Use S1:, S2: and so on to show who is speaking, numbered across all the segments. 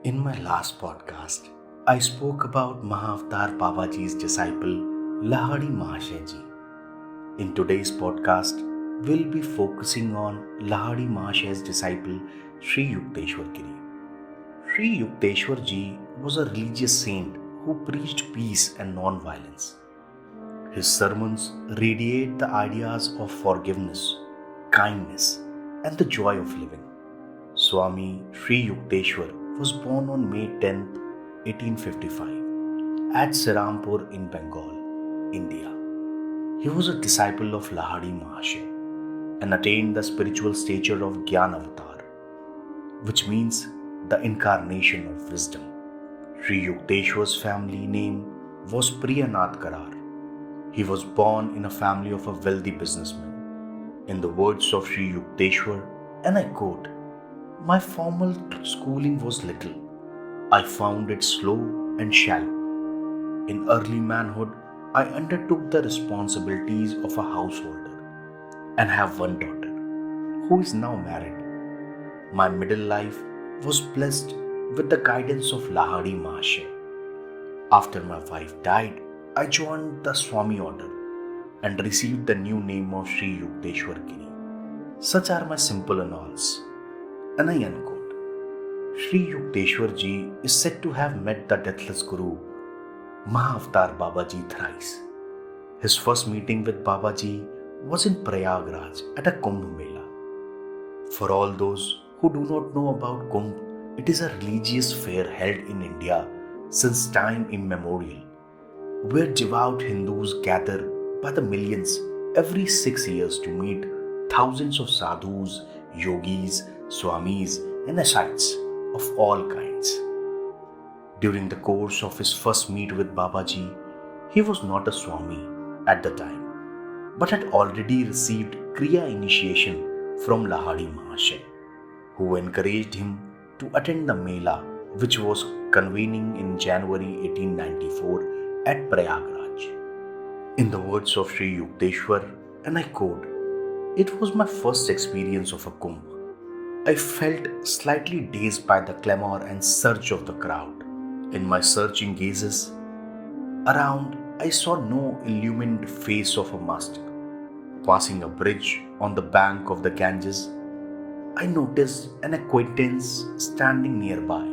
S1: In my last podcast, I spoke about Mahavatar Babaji's disciple Lahiri Mahashaya ji. In today's podcast, we'll be focusing on Lahiri Mahashaya's disciple Sri Yukteswar Giri. Sri Yukteshwar ji was a religious saint who preached peace and non-violence. His sermons radiate the ideas of forgiveness, kindness, and the joy of living. Swami Sri Yukteshwar was born on May 10, 1855 at Serampur in Bengal, India. He was a disciple of Lahiri Mahashaya and attained the spiritual stature of Jnanavatar, which means the incarnation of wisdom. Sri Yukteshwar's family name was Karar. He was born in a family of a wealthy businessman. In the words of Sri Yukteshwar, and I quote, "My formal schooling was little. I found it slow and shallow. In early manhood, I undertook the responsibilities of a householder and have one daughter, who is now married. My middle life was blessed with the guidance of Lahiri Mahashaya. After my wife died, I joined the Swami order and received the new name of Sri Yukteswar Giri. Such are my simple annals." And I unquote. Sri Yukteswar ji is said to have met the deathless Guru, Mahavatar Babaji, thrice. His first meeting with Babaji was in Prayagraj at a Kumbh Mela. For all those who do not know about Kumbh, it is a religious fair held in India since time immemorial, where devout Hindus gather by the millions every 6 years to meet thousands of sadhus, yogis, swamis, and ascetics of all kinds. During the course of his first meet with Babaji, he was not a swami at the time, but had already received Kriya initiation from Lahiri Mahashaya, who encouraged him to attend the Mela, which was convening in January 1894 at Prayagraj. In the words of Sri Yukteshwar, and I quote, "It was my first experience of a Kumbh. I felt slightly dazed by the clamor and surge of the crowd. In my searching gazes around, I saw no illumined face of a master. Passing a bridge on the bank of the Ganges, I noticed an acquaintance standing nearby,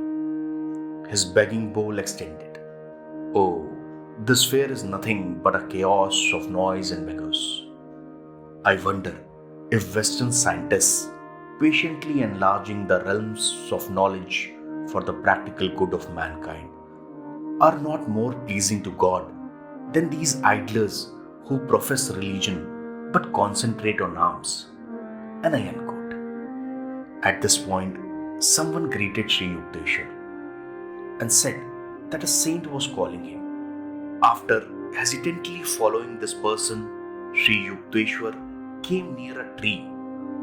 S1: his begging bowl extended. Oh, this fair is nothing but a chaos of noise and beggars. I wonder if Western scientists, patiently enlarging the realms of knowledge for the practical good of mankind, are not more pleasing to God than these idlers who profess religion but concentrate on arms." And I unquote. At this point, someone greeted Sri Yukteswar and said that a saint was calling him. After hesitantly following this person, Sri Yukteswar came near a tree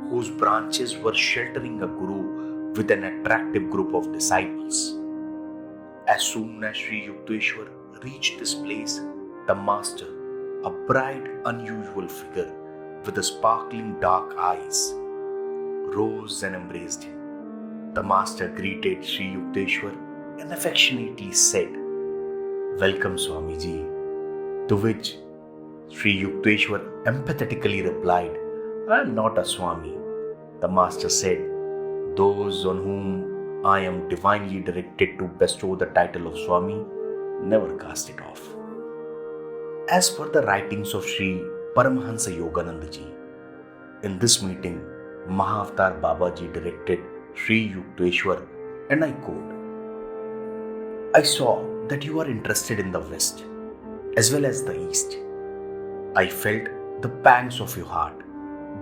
S1: whose branches were sheltering a guru with an attractive group of disciples. As soon as Sri Yukteswar reached this place, the master, a bright, unusual figure with sparkling dark eyes, rose and embraced him. The master greeted Sri Yukteswar and affectionately said, "Welcome, Swamiji," to which Sri Yukteswar empathetically replied, "I am not a Swami." The master said, "Those on whom I am divinely directed to bestow the title of Swami never cast it off." As per the writings of Sri Paramhansa Yogananda ji, in this meeting, Mahavatar Babaji directed Sri Yukteswar, and I quote, "I saw that you are interested in the West as well as the East. I felt the pangs of your heart,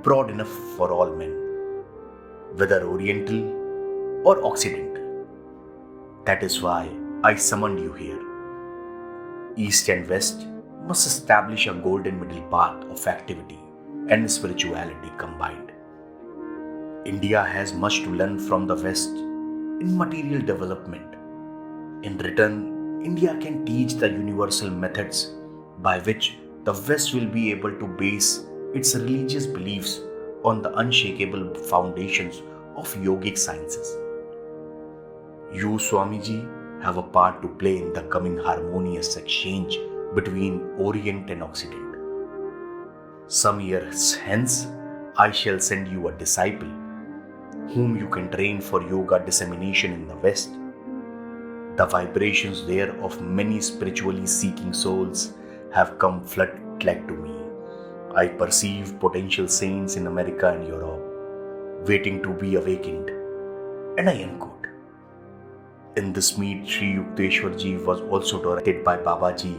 S1: broad enough for all men, whether Oriental or Occidental. That is why I summoned you here. East and West must establish a golden middle path of activity and spirituality combined. India has much to learn from the West in material development. In return, India can teach the universal methods by which the West will be able to base its religious beliefs on the unshakable foundations of yogic sciences. You, Swamiji, have a part to play in the coming harmonious exchange between Orient and Occident. Some years hence, I shall send you a disciple whom you can train for yoga dissemination in the West. The vibrations there of many spiritually seeking souls have come flood-like to me. I perceive potential saints in America and Europe waiting to be awakened. And I unquote. In this meet, Sri Yukteswar Ji was also directed by Babaji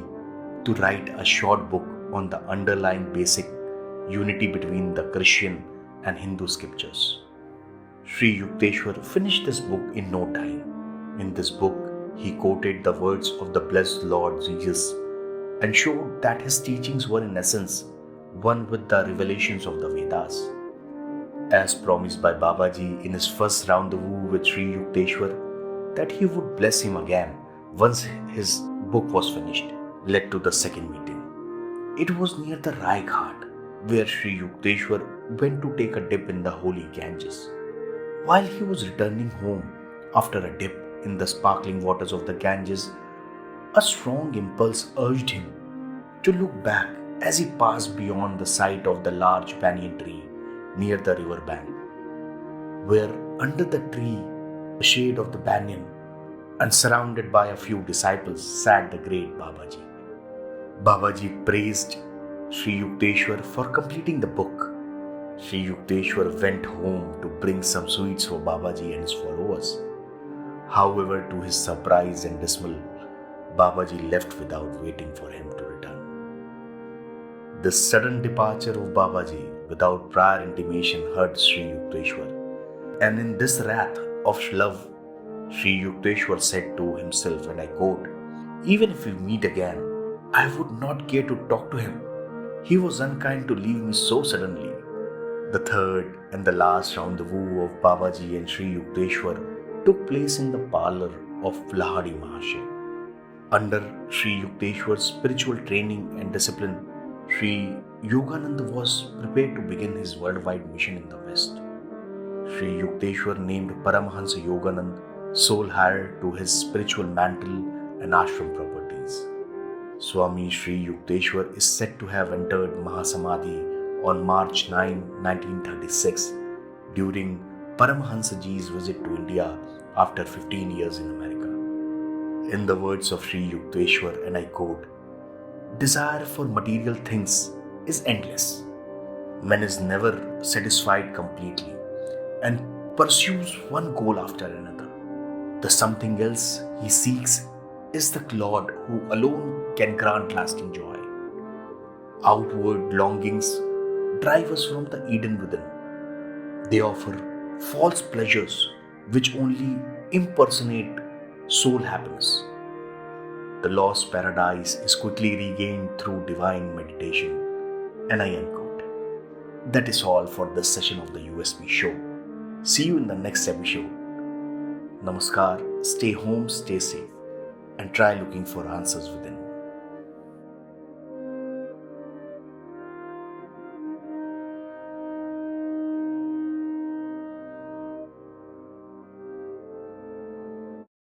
S1: to write a short book on the underlying basic unity between the Christian and Hindu scriptures. Sri Yukteswar finished this book in no time. In this book, he quoted the words of the blessed Lord Jesus and showed that his teachings were in essence one with the revelations of the Vedas. As promised by Babaji in his first rendezvous with Sri Yukteswar, that he would bless him again once his book was finished, led to the second meeting. It was near the Rai Ghat, where Sri Yukteswar went to take a dip in the holy Ganges. While he was returning home after a dip in the sparkling waters of the Ganges, a strong impulse urged him to look back as he passed beyond the sight of the large banyan tree near the river bank, where under the tree, the shade of the banyan, and surrounded by a few disciples, sat the great Babaji. Babaji praised Sri Yukteswar for completing the book. Sri Yukteswar went home to bring some sweets for Babaji and his followers. However, to his surprise and dismay, Babaji left without waiting for him to return. This sudden departure of Babaji without prior intimation hurt Sri Yukteswar, and in this wrath of love, Sri Yukteswar said to himself, and I quote, "Even if we meet again, I would not care to talk to him. He was unkind to leave me so suddenly." The third and the last rendezvous of Babaji and Sri Yukteswar took place in the parlor of Lahiri Mahashaya. Under Sri Yukteswar's spiritual training and discipline, Sri Yogananda was prepared to begin his worldwide mission in the West. Sri Yukteswar named Paramhansa Yogananda sole heir to his spiritual mantle and ashram properties. Swami Sri Yukteswar is said to have entered Mahasamadhi on March 9, 1936 during Paramhansa Ji's visit to India after 15 years in America. In the words of Sri Yukteswar, and I quote, "Desire for material things is endless. Man is never satisfied completely and pursues one goal after another. The something else he seeks is the Lord who alone can grant lasting joy. Outward longings drive us from the Eden within. They offer false pleasures which only impersonate soul happiness. The lost paradise is quickly regained through divine meditation." And I unquote. That is all for this session of the USB show. See you in the next episode. Namaskar, stay home, stay safe, and try looking for answers within.